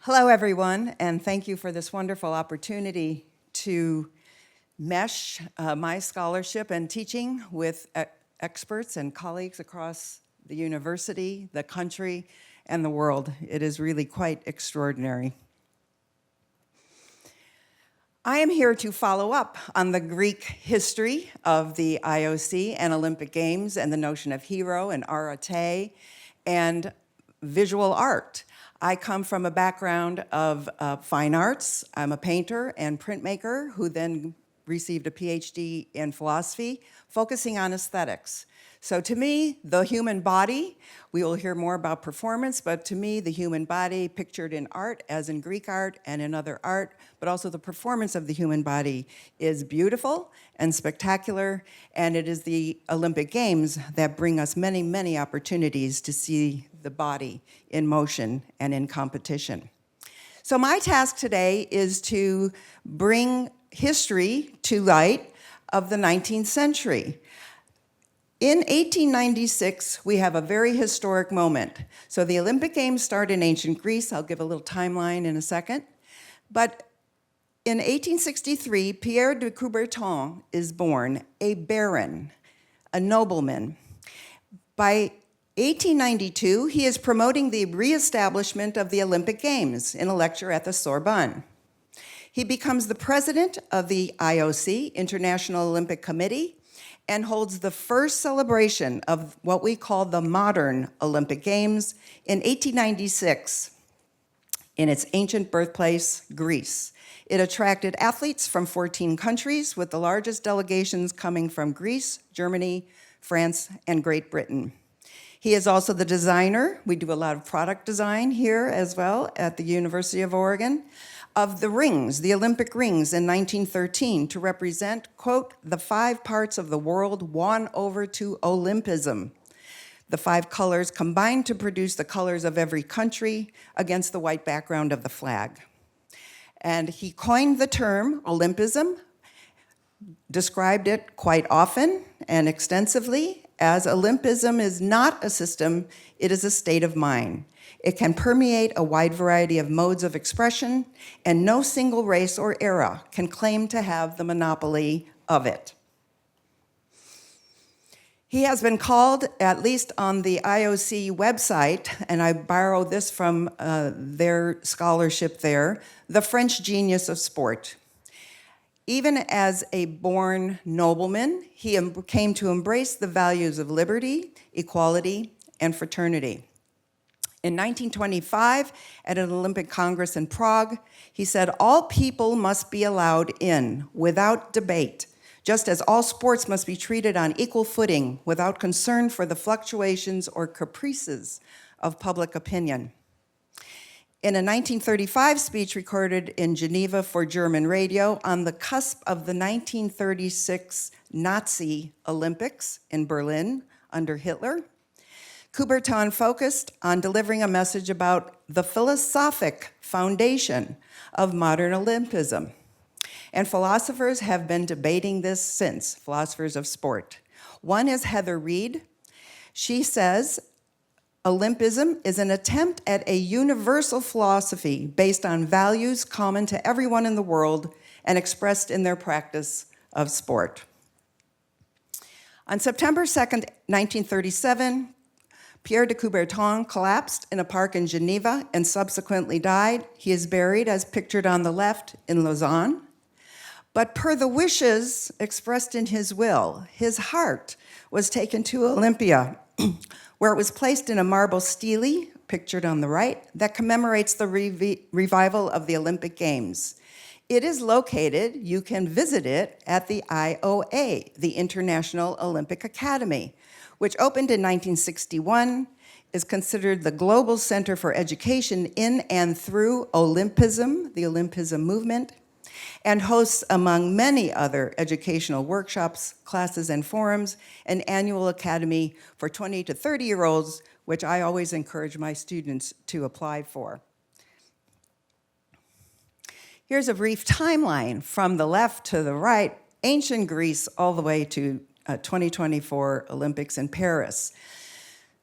Hello, everyone, and thank you for this wonderful opportunity to mesh my scholarship and teaching with experts and colleagues across the university, the country, and the world. It is really quite extraordinary. I am here to follow up on the Greek history of the IOC and Olympic Games and the notion of hero and arete and visual art. I come from a background of fine arts. I'm a painter and printmaker who then received a PhD in philosophy, focusing on aesthetics. So to me, the human body, we will hear more about performance, but to me, the human body pictured in art, as in Greek art and in other art, but also the performance of the human body is beautiful and spectacular, and it is the Olympic Games that bring us many, many opportunities to see the body in motion and in competition. So my task today is to bring history to light of the 19th century. In 1896, we have a very historic moment. So the Olympic Games start in ancient Greece. I'll give a little timeline in a second. But in 1863, Pierre de Coubertin is born, a baron, a nobleman. By 1892, he is promoting the reestablishment of the Olympic Games in a lecture at the Sorbonne. He becomes the president of the IOC, International Olympic Committee, and holds the first celebration of what we call the modern Olympic Games in 1896 in its ancient birthplace, Greece. It attracted athletes from 14 countries, with the largest delegations coming from Greece, Germany, France, and Great Britain. He is also the designer, we do a lot of product design here as well at the University of Oregon, of the rings, the Olympic rings in 1913 to represent, quote, the 5 parts of the world won over to Olympism. The 5 colors combined to produce the colors of every country against the white background of the flag. And he coined the term Olympism, described it quite often and extensively as Olympism is not a system, it is a state of mind. It can permeate a wide variety of modes of expression, and no single race or era can claim to have the monopoly of it. He has been called, at least on the IOC website, and I borrow this from their scholarship there, the French genius of sport. Even as a born nobleman, he came to embrace the values of liberty, equality, and fraternity. In 1925, at an Olympic Congress in Prague, he said, all people must be allowed in without debate, just as all sports must be treated on equal footing without concern for the fluctuations or caprices of public opinion. In a 1935 speech recorded in Geneva for German radio on the cusp of the 1936 Nazi Olympics in Berlin under Hitler, Coubertin focused on delivering a message about the philosophic foundation of modern Olympism. And philosophers have been debating this since, philosophers of sport. One is Heather Reed. She says, Olympism is an attempt at a universal philosophy based on values common to everyone in the world and expressed in their practice of sport. On September 2nd, 1937, Pierre de Coubertin collapsed in a park in Geneva and subsequently died. He is buried, as pictured on the left, in Lausanne. But per the wishes expressed in his will, his heart was taken to Olympia, where it was placed in a marble stele, pictured on the right, that commemorates the revival of the Olympic Games. It is located, you can visit it, at the IOA, the International Olympic Academy, which opened in 1961, is considered the global center for education in and through Olympism, the Olympism movement, and hosts, among many other educational workshops, classes, and forums, an annual academy for 20 to 30-year-olds, which I always encourage my students to apply for. Here's a brief timeline from the left to the right, ancient Greece all the way to 2024 Olympics in Paris.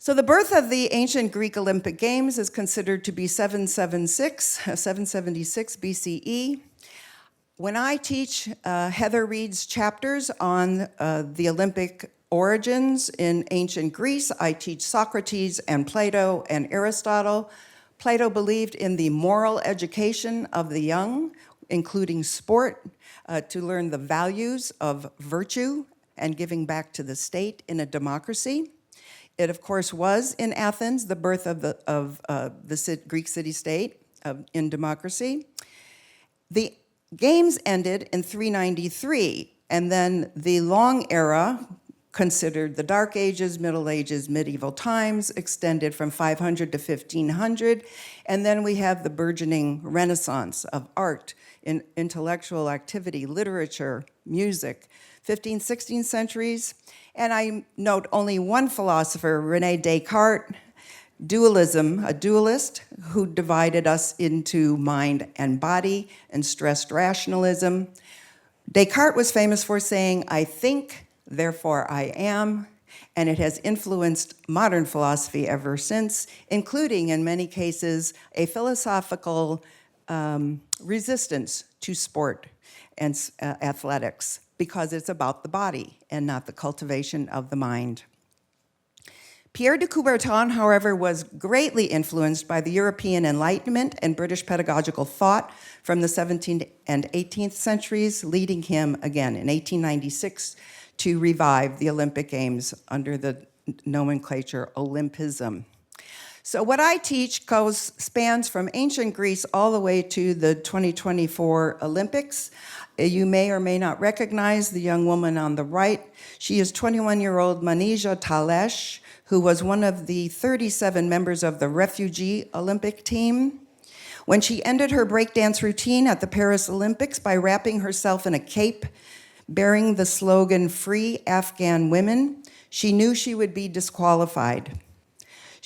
So the birth of the ancient Greek Olympic Games is considered to be 776 BCE. When I teach Heather Reed's chapters on the Olympic origins in ancient Greece, I teach Socrates and Plato and Aristotle. Plato believed in the moral education of the young, including sport, to learn the values of virtue and giving back to the state in a democracy. It, of course, was in Athens, the birth of the Greek city-state in democracy. The Games ended in 393, and then the long era, considered the Dark Ages, Middle Ages, medieval times, extended from 500 to 1500, and then we have the burgeoning Renaissance of art, intellectual activity, literature, music, 15th, 16th centuries. And I note only one philosopher, René Descartes, dualism, a dualist who divided us into mind and body and stressed rationalism. Descartes was famous for saying, "I think, therefore I am," and it has influenced modern philosophy ever since, including, in many cases, a philosophical resistance to sport and athletics, because it's about the body and not the cultivation of the mind. Pierre de Coubertin, however, was greatly influenced by the European Enlightenment and British pedagogical thought from the 17th and 18th centuries, leading him again in 1896 to revive the Olympic Games under the nomenclature Olympism. So what I teach spans from ancient Greece all the way to the 2024 Olympics. You may or may not recognize the young woman on the right. She is 21-year-old Manija Talesh, who was one of the 37 members of the refugee Olympic team. When she ended her breakdance routine at the Paris Olympics by wrapping herself in a cape bearing the slogan, "Free Afghan Women," she knew she would be disqualified.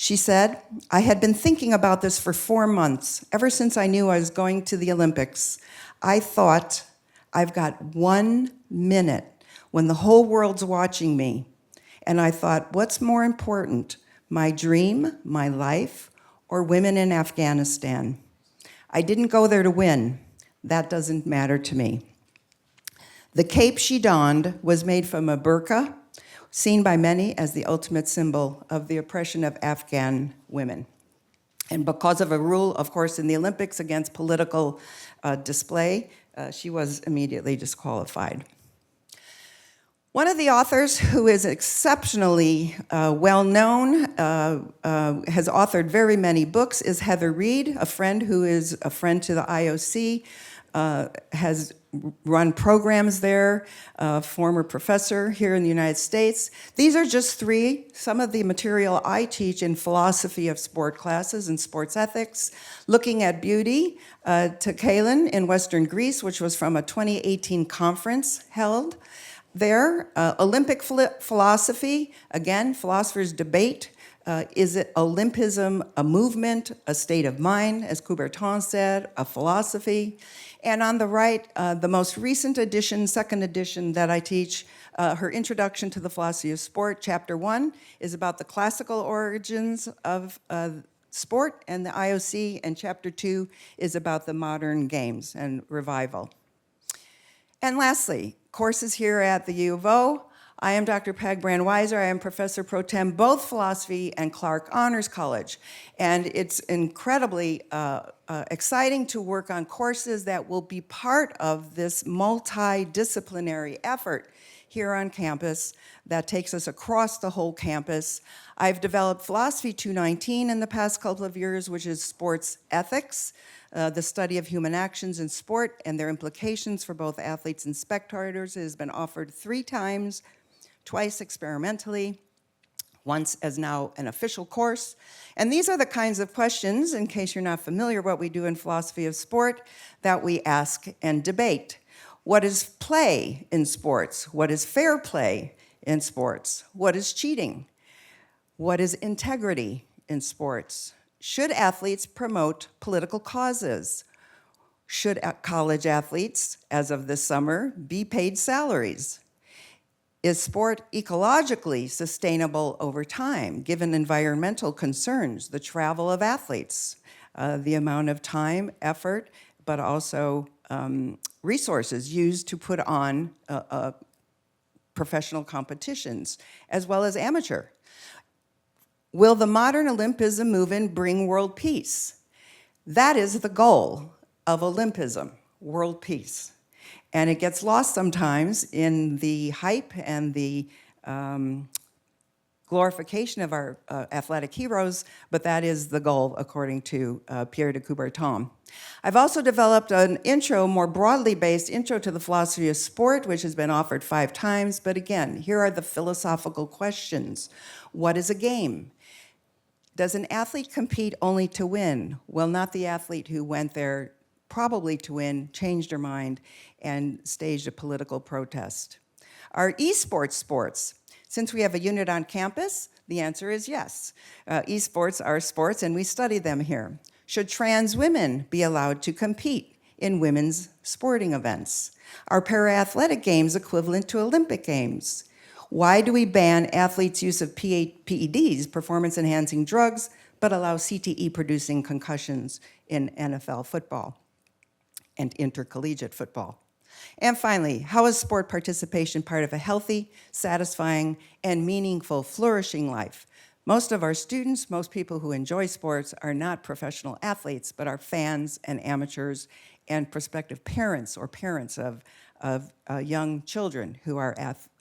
She said, "I had been thinking about this for 4 months, ever since I knew I was going to the Olympics. I thought, I've got 1 minute when the whole world's watching me. And I thought, what's more important, my dream, my life, or women in Afghanistan? I didn't go there to win. That doesn't matter to me." The cape she donned was made from a burqa, seen by many as the ultimate symbol of the oppression of Afghan women. And because of a rule, of course, in the Olympics against political display, she was immediately disqualified. One of the authors who is exceptionally well-known, has authored very many books, is Heather Reed, a friend who is a friend to the IOC, has run programs there, a former professor here in the United States. These are just some of the material I teach in philosophy of sport classes and sports ethics, looking at beauty, to Kalin in Western Greece, which was from a 2018 conference held there. Olympic philosophy, again, philosophers debate. Is it Olympism a movement, a state of mind, as Coubertin said, a philosophy? And on the right, the most recent edition, second edition that I teach, her Introduction to the Philosophy of Sport, Chapter 1, is about the classical origins of sport and the IOC, and Chapter 2 is about the modern games and revival. And lastly, courses here at the U of O. I am Dr. Peg Brand-Weiser. I am Professor Pro Tem, both Philosophy and Clark Honors College. And it's incredibly exciting to work on courses that will be part of this multidisciplinary effort here on campus that takes us across the whole campus. I've developed Philosophy 219 in the past couple of years, which is sports ethics, the study of human actions in sport and their implications for both athletes and spectators. It has been offered 3 times, twice experimentally, once as now an official course. And these are the kinds of questions, in case you're not familiar what we do in philosophy of sport, that we ask and debate. What is play in sports? What is fair play in sports? What is cheating? What is integrity in sports? Should athletes promote political causes? Should college athletes, as of this summer, be paid salaries? Is sport ecologically sustainable over time, given environmental concerns, the travel of athletes, the amount of time, effort, but also resources used to put on professional competitions, as well as amateur? Will the modern Olympism movement bring world peace? That is the goal of Olympism, world peace. And it gets lost sometimes in the hype and the glorification of our athletic heroes, but that is the goal according to Pierre de Coubertin. I've also developed an intro, more broadly based intro to the philosophy of sport, which has been offered 5 times, but again, here are the philosophical questions. What is a game? Does an athlete compete only to win? Well, not the athlete who went there probably to win, changed her mind, and staged a political protest. Are esports sports? Since we have a unit on campus, the answer is yes. Esports are sports, and we study them here. Should trans women be allowed to compete in women's sporting events? Are para-athletic games equivalent to Olympic games? Why do we ban athletes' use of PEDs, performance-enhancing drugs, but allow CTE-producing concussions in NFL football and intercollegiate football? And finally, how is sport participation part of a healthy, satisfying, and meaningful, flourishing life? Most of our students, most people who enjoy sports are not professional athletes, but are fans and amateurs and prospective parents or parents of young children who are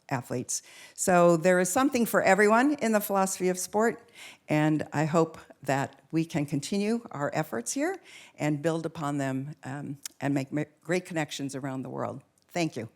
athletes. So there is something for everyone in the philosophy of sport, and I hope that we can continue our efforts here and build upon them and make great connections around the world. Thank you.